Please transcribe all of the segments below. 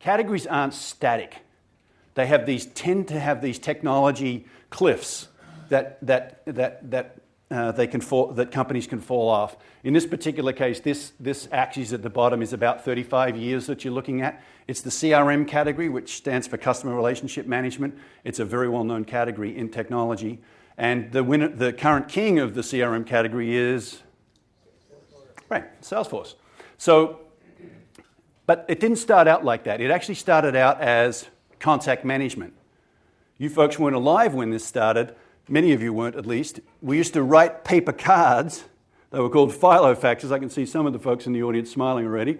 categories aren't static. They tend to have these technology cliffs that companies can fall off. In this particular case, this axis at the bottom is about 35 years that you're looking at. It's the CRM category, which stands for Customer Relationship Management. It's a very well-known category in technology. And the current king of the CRM category is Salesforce. But it didn't start out like that. It actually started out as contact management. You folks weren't alive when this started. Many of you weren't, at least. We used to write paper cards. They were called filofaxes. I can see some of the folks in the audience smiling already.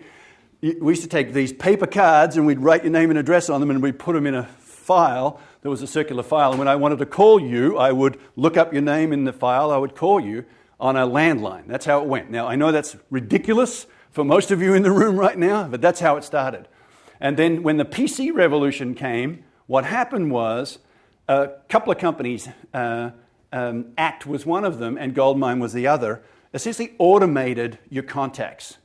We used to take these paper cards and we'd write your name and address on them and we'd put them in a file. There was a circular file. And when I wanted to call you, I would look up your name in the file. I would call you on a landline. That's how it went. Now, I know that's ridiculous for most of you in the room right now, but that's how it started. And then when the PC revolution came, what happened was a couple of companies, Act was one of them and Goldmine was the other, essentially automated your contacts.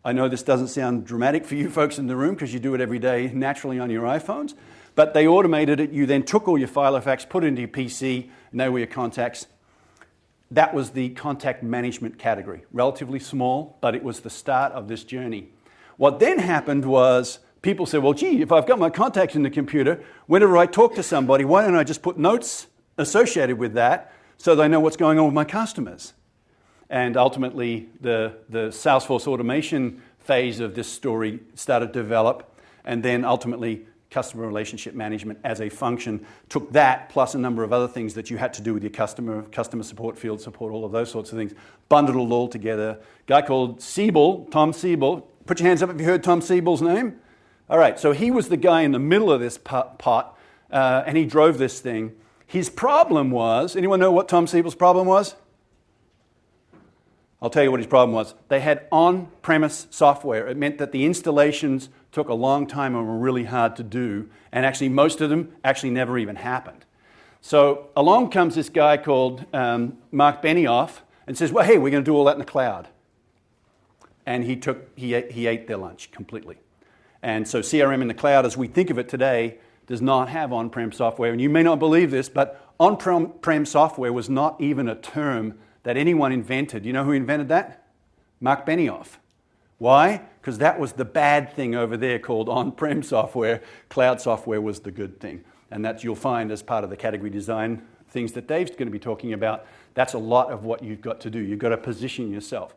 I know this doesn't sound dramatic for you folks in the room because you do it every day naturally on your iPhones, but they automated it. You then took all your filofax, put it into your PC, and they were your contacts. That was the contact management category. Relatively small, but it was the start of this journey. What then happened was people said, well, gee, if I've got my contacts in the computer, whenever I talk to somebody, why don't I just put notes associated with that so they know what's going on with my customers? And ultimately, the Salesforce automation phase of this story started to develop, and then ultimately, customer relationship management as a function took that, plus a number of other things that you had to do with your customer support, field support, all of those sorts of things, bundled it all together. A guy called Siebel, Tom Siebel, put your hands up if you heard Tom Siebel's name. All right, so he was the guy in the middle of this pot, and he drove this thing. His problem was, anyone know what Tom Siebel's problem was? I'll tell you what his problem was. They had on-premise software. It meant that the installations took a long time and were really hard to do, and actually most of them actually never even happened. So along comes this guy called Marc Benioff and says, well, hey, we're going to do all that in the cloud. And he ate their lunch completely. And so CRM in the cloud, as we think of it today, does not have on-prem software. And you may not believe this, but on-prem software was not even a term that anyone invented. You know who invented that? Marc Benioff. Why? Because that was the bad thing over there called on-prem software. Cloud software was the good thing. And that you'll find as part of the category design things that Dave's going to be talking about. That's a lot of what you've got to do. You've got to position yourself.